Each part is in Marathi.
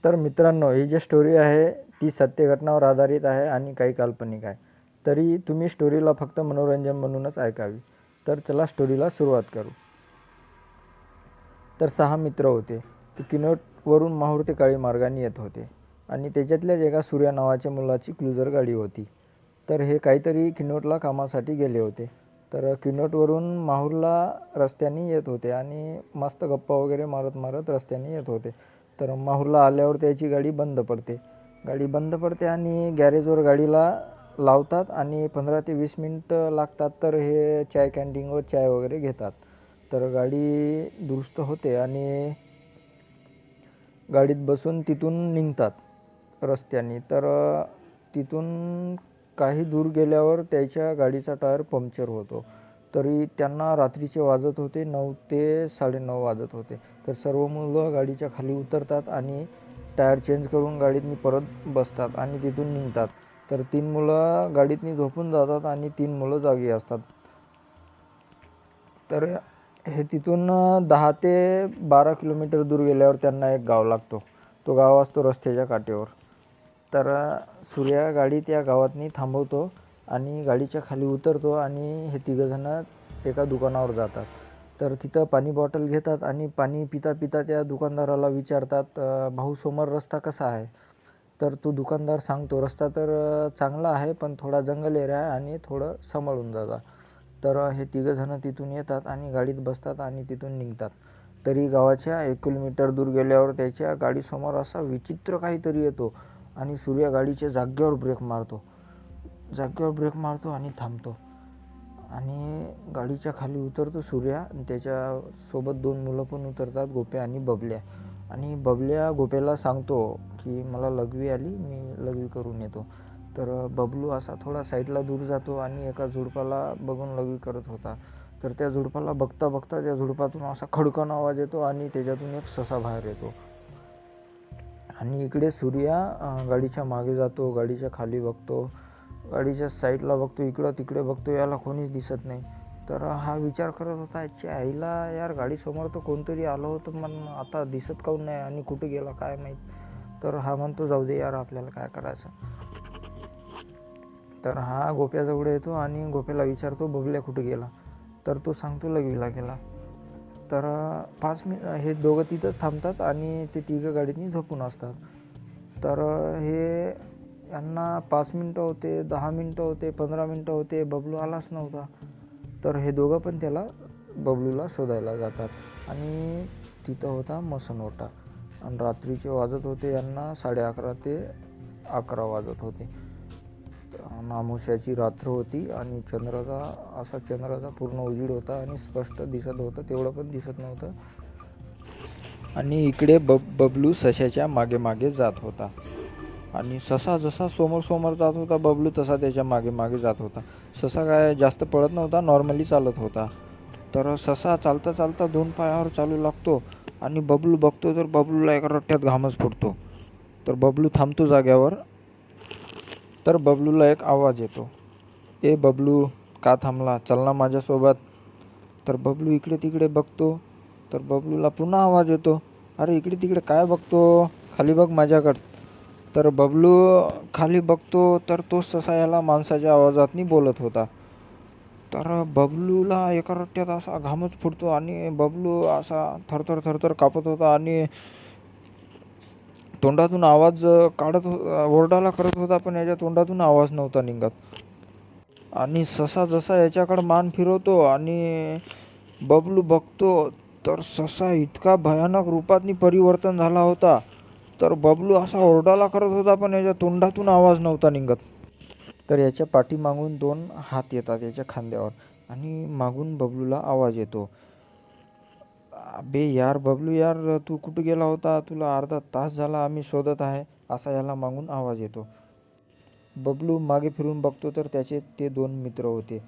तर मित्रांनो, ही जी स्टोरी आहे ती सत्य घटनावर आधारित आहे आणि काही काल्पनिक आहे. तरी तुम्ही स्टोरीला फक्त मनोरंजन म्हणूनच ऐकावी. तर चला स्टोरीला सुरुवात करू. तर 6 मित्र होते. ते किनवटवरून माहूर ते काळी मार्गाने येत होते आणि त्याच्यातल्याच एका सूर्या नावाच्या मुलाची क्रुझर गाडी होती. तर हे काहीतरी किनवटला कामासाठी गेले होते. तर किनवटवरून माहूरला रस्त्याने येत होते आणि मस्त गप्पा वगैरे मारत मारत रस्त्याने येत होते. तर माहूरला आल्यावर त्याची गाडी बंद पडते. गाडी बंद पडते आणि गॅरेजवर गाडीला लावतात आणि 15 ते 20 मिनटं लागतात. तर हे चाय कॅन्टीनवर चाय वगैरे घेतात. तर गाडी दुरुस्त होते आणि गाडीत बसून तिथून निघतात रस्त्याने. तर तिथून काही दूर गेल्यावर त्याच्या गाडीचा टायर पंक्चर होतो. तरी त्यांना रात्रीचे वाजत होते 9 ते 9:30 वाजत होते. तर सर्व मुलं गाडीच्या खाली उतरतात आणि टायर चेंज करून गाडीतनी परत बसतात आणि तिथून निघतात. तर 3 मुलं गाडीतनी झोपून जातात आणि 3 मुलं जागी असतात. तर हे तिथून 10 ते 12 किलोमीटर दूर गेल्यावर त्यांना एक गाव लागतो. तो गाव असतो रस्त्याच्या काठेवर. तर सूर्या गाडी त्या गावातनी थांबवतो आणि गाडीच्या खाली उतरतो आणि हे तिघंजणं एका दुकानावर जातात. तर तिथं पाणी बॉटल घेतात आणि पाणी पिता पिता त्या दुकानदाराला विचारतात, भाऊ समोर रस्ता कसा आहे? तर तो दुकानदार सांगतो, रस्ता तर चांगला आहे पण थोडा जंगल एरिया आहे आणि थोडं सांभाळून जाता. तर हे तिघंजणं तिथून येतात आणि गाडीत बसतात आणि तिथून निघतात. तरी गावाच्या 1 किलोमीटर दूर गेल्यावर त्याच्या गाडीसमोर असा विचित्र काहीतरी येतो आणि सूर्या गाडीच्या जागेवर ब्रेक मारतो आणि थांबतो आणि गाडीच्या खाली उतरतो सूर्या आणि त्याच्यासोबत 2 मुलं पण उतरतात, गोप्या आणि बबल्या. आणि बबल्या गोप्याला सांगतो की मला लघवी आली, मी लघवी करून येतो. तर बबलू असा थोडा साईडला दूर जातो आणि एका झुडपाला बघून लघवी करत होता. तर त्या झुडपाला बघता बघता त्या झुडपातून असा खडकन आवाज येतो आणि त्याच्यातून एक ससा बाहेर येतो. आणि इकडे सूर्या गाडीच्या मागे जातो, गाडीच्या खाली बघतो, गाडीच्या साईडला बघतो, इकडं तिकडे बघतो, याला कोणीच दिसत नाही. तर हा विचार करत होता, याच्या आईला यार गाडीसमोर तर कोणतरी आलं होतं पण आता दिसत काहून नाही आणि कुठं गेला काय माहीत. तर हा म्हणतो जाऊ दे यार, आपल्याला काय करायचं. तर हा गोप्याजवळ येतो आणि गोप्याला विचारतो बबल्या कुठे गेला. तर तो सांगतो लघवीला गेला. तर 5 मिनिट हे दोघं तिथंच थांबतात आणि ते तिघं गाडीतनी झोपून असतात. तर हे यांना 5 मिनटं होते, 10 मिनटं होते, 15 मिनटं होते, बबलू आलाच नव्हता. तर हे दोघं पण बबलूला शोधायला जातात आणि तिथं होता मसनवटा आणि रात्रीचे वाजत होते यांना 11:30 ते 11 वाजत होते. अमावस्याची रात्र होती आणि चंद्राचा पूर्ण उजेड होता आणि स्पष्ट दिसत होतं, तेवढं पण दिसत नव्हतं. आणि इकडे बबलू सशाच्या मागे मागे जात होता आणि ससा जसा समोर जात होता बबलू तसा त्याच्या मागे मागे जात होता. ससा काय जास्त पळत नव्हता, नॉर्मली चालत होता. तर ससा चालता चालता 2 पायावर चालू लागतो आणि बबलू बघतो तर बबलूला एका रट्ट्यात घामच फुटतो. तर बबलू थांबतो जाग्यावर. तर बबलूला एक आवाज येतो, ए बबलू का थांबला, चल ना माझ्यासोबत. तर बबलू इकडे तिकडे बघतो. तर बबलूला पुन्हा आवाज येतो, अरे इकडे तिकडे काय बघतो, खाली बघ माझ्याकडं. तर बबलू खाली बघतो तर तो ससा याला माणसाच्या आवाजातनी बोलत होता. तर बबलूला एका रट्ट्यात असा घामच फुटतो आणि बबलू असा थरथर कापत होता आणि तोंडातून आवाज काढत ओरडायला करत होता, पण याच्या तोंडातून आवाज नव्हता निघत. आणि ससा जसा याच्याकडे मान फिरवतो आणि बबलू बघतो तर ससा इतका भयानक रूपातनी परिवर्तन झाला होता. तर बबलू असा ओरडायला करत होता पण याच्या तोंडातून आवाज नव्हता निघत. तर याच्या पाठीमागून 2 हात येतात याच्या खांद्यावर आणि मागून बबलूला आवाज येतो, अबे यार बबलू यार, तू कुठे गेला होता, तुला अर्धा तास झाला आम्ही शोधत आहे, असा याला मागून आवाज येतो. बबलू मागे फिरून बघतो तर त्याचे ते 2 मित्र होते.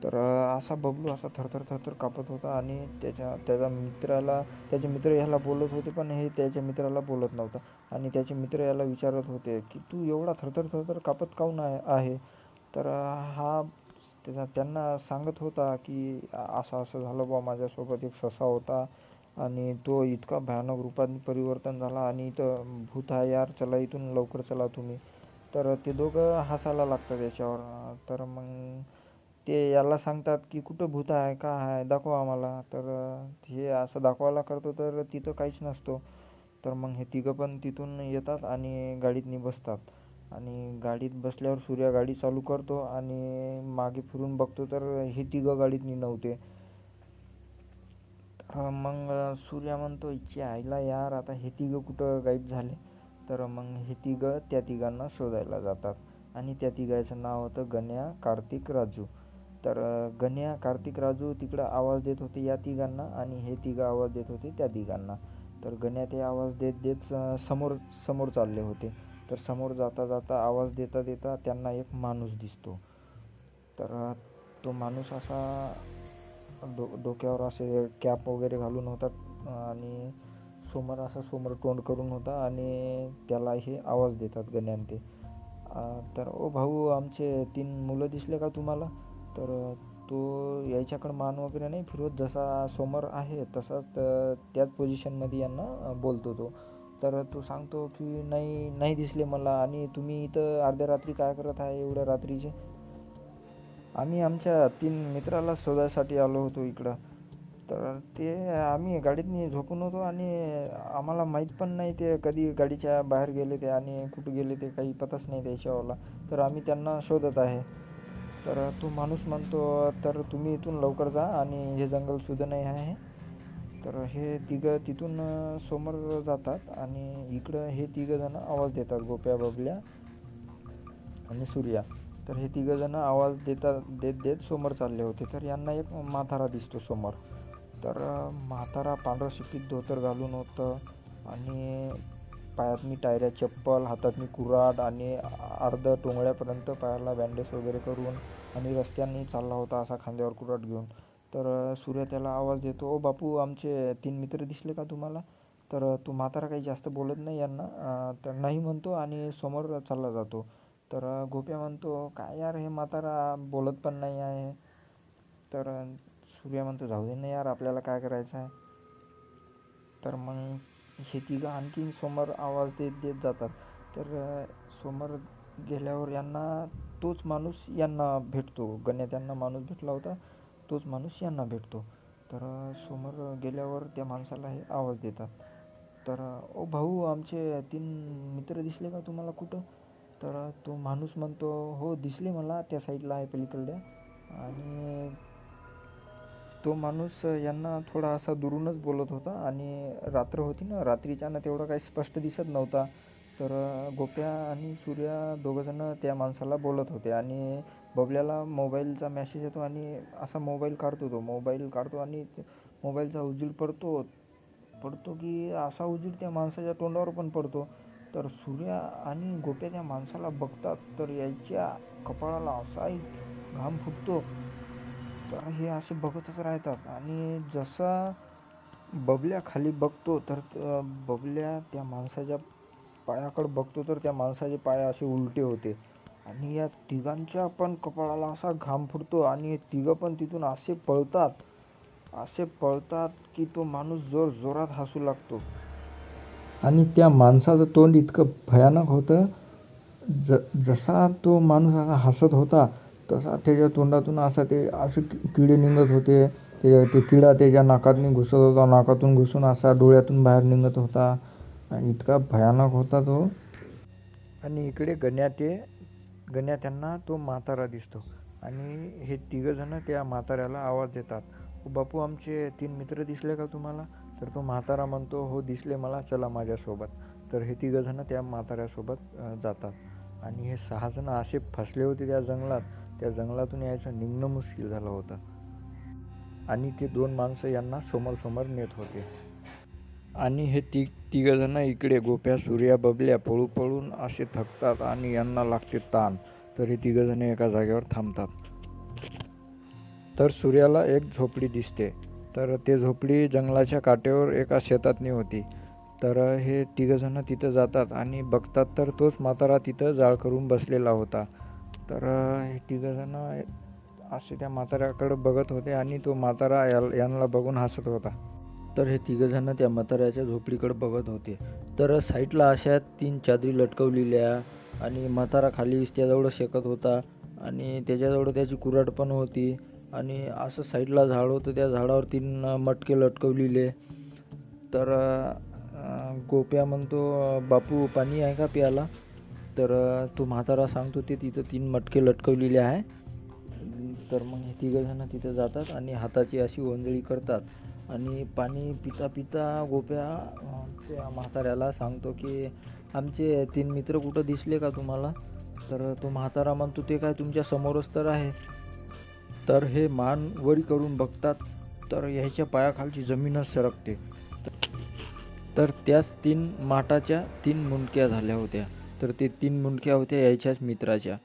तर असा बबलू असा थरथर कापत होता आणि त्याचे मित्र ह्याला बोलत होते पण हे त्याच्या मित्राला बोलत नव्हता. आणि त्याचे मित्र याला विचारत होते की तू एवढा थरथर कापत काहून आहे. तर हा त्यांना सांगत होता की असं झालं बा, माझ्यासोबत एक ससा होता आणि तो इतका भयानक रूपात परिवर्तन झाला आणि इथं भूत आहे यार, चला इथून लवकर चला तुम्ही. तर ते दोघं हसायला लागतात याच्यावर. तर मग ते याला सांगतात की कुठं भूत आहे, का आहे, दाखवा आम्हाला. तर हे असं दाखवायला करतो तर तिथं काहीच नसतो. तर मग हे तिघं पण तिथून येतात आणि गाडीतनी बसतात. आणि गाडीत बसल्यावर सूर्या गाडी चालू करतो आणि मागे फिरून बघतो तर हे तिघं गाडीतनी नव्हते. तर मग सूर्या म्हणतो इच्छा आईला यार, आता हे तिघं कुठं गायब झाले. तर मग हे तिघं त्या तिघांना शोधायला जातात आणि त्या तिघाचं नाव होतं गण्या, कार्तिक, राजू. तर गण्या, कार्तिक, राजू तिकडं आवाज देत होते या तिघांना आणि हे तिघं आवाज देत होते त्या तिघांना. तर गण्या ते आवाज देत देत समोर समोर चालले होते. तर समोर जाता जाता आवाज देता देता त्यांना एक माणूस दिसतो. तर तो माणूस असा डोक्यावर असे कॅप वगैरे घालून होता आणि समोर तोंड करून होता आणि त्याला हे आवाज देतात गण्यान ते. तर ओ भाऊ, आमचे 3 मुलं दिसले का तुम्हाला? तर तो याच्याकडं मान वगैरे नाही फिरवत, जसा समोर आहे तसाच त्याच पोझिशनमध्ये यांना बोलतो तो. तर तो सांगतो की नाही नाही दिसले मला. आणि तुम्ही इथं अर्ध्या रात्री काय करत आहे एवढ्या रात्रीचे? आम्ही आमच्या 3 मित्राला शोधायसाठी आलो होतो इकडं. तर ते आम्ही गाडीतनी झोपून होतो आणि आम्हाला माहीत पण नाही ते कधी गाडीच्या बाहेर गेले ते आणि कुठं गेले ते काही पताच नाही त्याच्यावाला. तर आम्ही त्यांना शोधत आहे. तर तो माणूस म्हणतो तर तुम्ही इथून लवकर जा आणि हे जंगल सुद्धा नाही आहे. तर हे तिघं तिथून समोर जातात आणि इकडं हे तिघंजणं आवाज देतात, गोप्या, बबल्या आणि सूर्या. तर हे तिघंजणं आवाज देत देत समोर चालले होते. तर यांना एक म्हातारा दिसतो समोर. तर म्हातारा पांढरं सफेद धोतर घालून होतं आणि पायातनी टायऱ्या चप्पल, हातातनी कुऱ्हाड आणि अर्ध टोंगळ्यापर्यंत पायाला बँडेज वगैरे करून आणि रस्त्याने चालला होता असा खांद्यावर कुऱ्हाड घेऊन. तर सूर्या त्याला आवाज देतो, ओ बापू, आमचे 3 मित्र दिसले का तुम्हाला? तर तो म्हातारा काही जास्त बोलत नाही यांना, तर नाही म्हणतो आणि समोर चालला जातो. तर गोप्या म्हणतो काय यार, हे म्हातारा बोलत पण नाही आहे. तर सूर्या म्हणतो जाऊ दे ना यार, आपल्याला काय करायचं आहे. तर मग हे तिघं आणखीन समोर आवाज देत देत जातात. तर समोर गेल्यावर यांना तोच माणूस यांना भेटतो. गण्या त्यांना माणूस भेटला होता, तोच माणूस यांना भेटतो. तर समोर गेल्यावर त्या माणसाला हे आवाज देतात. तर ओ भाऊ, आमचे 3 मित्र दिसले का तुम्हाला कुठं? तर तो माणूस म्हणतो हो दिसले मला, त्या साईडला आहे पलीकडल्या. आणि तो माणूस यांना थोडा असा दुरूनच बोलत होता आणि रात्र होती ना, रात्रीच्यानं तेवढं काही स्पष्ट दिसत नव्हता. तर गोप्या आणि सूर्या दोघंजणं त्या माणसाला बोलत होते आणि बबल्याला मोबाईलचा मॅसेज येतो आणि असा मोबाईल काढतो आणि मोबाईलचा उजेड पडतो की असा उजेड त्या माणसाच्या तोंडावर पण पडतो. तर सूर्या आणि गोप्या त्या माणसाला बघतात तर याच्या कपाळाला असाही घाम फुटतो. तर हे असे बघतच राहतात आणि जसा बबल्या खाली बघतो तर बबल्या त्या माणसाच्या पायाकडे बघतो तर त्या माणसाचे पाय असे उलटे होते आणि या तिघांच्या पण कपाळाला असा घाम फुटतो आणि हे तिघं पण तिथून असे पळतात की तो माणूस जोरात हसू लागतो. आणि त्या माणसाचं तोंड इतकं भयानक होतं, जसा तो माणूस असा हसत होता तसा त्याच्या तोंडातून असे किडे निघत होते. ते किडा त्याच्या नाकातून घुसत होता, नाकातून घुसून असा डोळ्यातून बाहेर निघत होता आणि इतका भयानक होता तो. आणि इकडे गण्या त्यांना तो म्हातारा दिसतो आणि हे तिघंजणं त्या म्हाताऱ्याला आवाज देतात, बापू, आमचे 3 मित्र दिसले का तुम्हाला? तर तो म्हातारा म्हणतो हो दिसले मला, चला माझ्यासोबत. तर हे तिघंजणं त्या म्हाताऱ्यासोबत जातात आणि हे 6 जण असे फसले होते त्या जंगलातून यायचं निघणं मुश्किल झालं होतं. आणि ते 2 माणसं यांना समोर नेत होते. आणि हे तिघंजणं इकडे गोप्या, सूर्या, बबल्या पळून असे थकतात आणि यांना लागते ताण. तर हे तिघंजणं एका जागेवर थांबतात. तर सूर्याला एक झोपडी दिसते. तर ते झोपडी जंगलाच्या काठेवर एका शेतातनी होती. तर हे तिघंजणं तिथं जातात आणि बघतात तर तोच म्हातारा तिथं जाळ करून बसलेला होता. तर हे तिघंजणं असे त्या म्हाताऱ्याकडे बघत होते आणि तो म्हातारा यांना बघून हसत होता. तर हे तिघंजणं त्या म्हाताऱ्याच्या झोपडीकडे बघत होते. तर साईडला अशा 3 चादरी लटकवलेल्या आणि म्हातारा खाली त्याजवळ शेकत होता आणि त्याच्याजवळ त्याची कुऱ्हाड पण होती आणि असं साईडला झाड होतं, त्या झाडावर 3 मटके लटकवलेले. तर गोप्या म्हणतो, बापू पाणी आहे का प्यायला? तर तो म्हातारा सांगतो ते तिथं 3 मटके लटकवलेले आहे. तर मग हे तिघंजणं तिथं जातात आणि हाताची अशी ओंजळी करतात आणि पाणी पिता पिता गोप्या त्या म्हाताऱ्याला सांगतो की आमचे 3 मित्र कुठं दिसले का तुम्हाला? तर तो म्हातारा म्हणतो ते काय तुमच्या समोरच तर आहे. तर हे मान वरी करून बघतात, तर ह्याच्या पायाखालची जमीनच सरकते. तर त्याच 3 माठाच्या 3 मुंडक्या झाल्या होत्या. तर ते 3 मुंडक्या होत्या याच्याच मित्राच्या.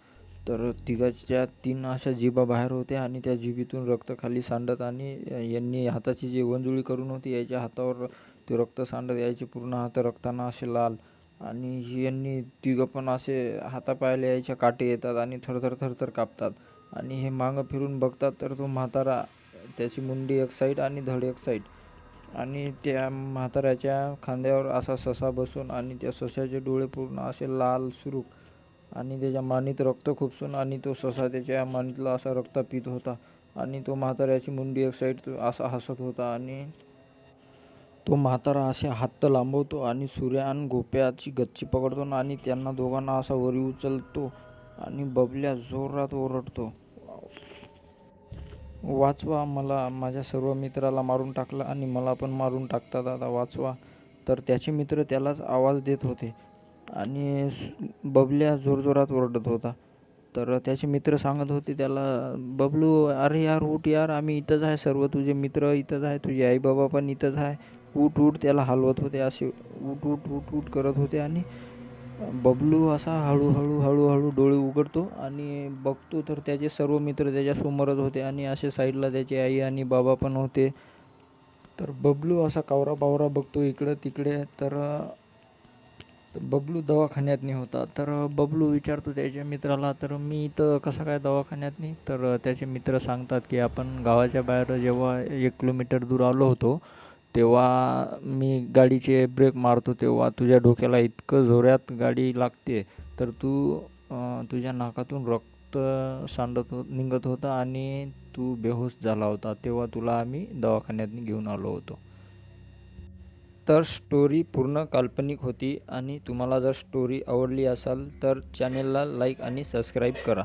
तर तिघाच्या 3 अशा जिभा बाहेर होत्या आणि त्या जिभेतून रक्त खाली सांडत आणि यांनी हाताची जी वंजुळी करून होती याच्या हातावर ते रक्त सांडत यायचे, पूर्ण हात रक्तानं असे लाल. आणि यांनी तिघं पण असे हातापायाला यायच्या काटे येतात आणि थरथर थरथर कापतात. आणि हे मागं फिरून बघतात तर तो म्हातारा, त्याची मुंडी एक साईड आणि धड एक साईड, आणि त्या म्हाताऱ्याच्या खांद्यावर असा ससा बसून आणि त्या सशाचे डोळे पूर्ण असे लाल सुरूक आणि त्याच्या मानेत रक्त खुपसून आणि तो ससा त्याच्या मानेतला असा रक्त पित होता आणि तो म्हाताऱ्याची मुंडी एक साईड असा हसत होता. आणि तो म्हातारा असे हात लांबवतो आणि सूर्या आणि गोप्याची गच्ची पकडतो आणि त्यांना दोघांना असा वरी उचलतो आणि बबल्या जोरात ओरडतो, वाचवा मला, माझ्या सर्व मित्राला मारून टाकलं आणि मला पण मारून टाकतात आता, वाचवा. तर त्याचे मित्र त्यालाच आवाज देत होते आणि बबल्या जोरजोरात ओरडत होता. तर त्याचे मित्र सांगत होते त्याला, बबलू अरे यार उठ यार, आम्ही इथंच आहे, सर्व तुझे मित्र इथंच आहे, तुझे आई बाबा पण इथंच आहे, उठ उठ. त्याला हलवत होते, असे उठ उठ उठ उठ करत होते. आणि बबलू असा हळूहळू हळूहळू डोळे उघडतो आणि बघतो तर त्याचे सर्व मित्र त्याच्यासमोरच होते आणि असे साईडला त्याची आई आणि बाबा पण होते. तर बबलू असा कावरा बावरा बघतो इकडं तिकडे. तर बबलू दवाखान्यात नाही होता. तर बबलू विचारतो त्याच्या मित्राला, तर मी इथं कसा काय दवाखान्यात नाही? तर त्याचे मित्र सांगतात की आपण गावाच्या बाहेर जेव्हा 1 किलोमीटर दूर आलो होतो तेव्हा मी गाडीचे ब्रेक मारतो तेव्हा तुझ्या डोक्याला इतकं जोरात गाडी लागते तर तू तुझ्या नाकातून रक्त निघत होतं आणि तू बेहोश झाला होता, तेव्हा तुला आम्ही दवाखान्यात घेऊन आलो होतो. तर स्टोरी पूर्ण काल्पनिक होती आणि तुम्हाला जर स्टोरी आवडली असेल तर चॅनेलला लाईक आणि सबस्क्राईब करा.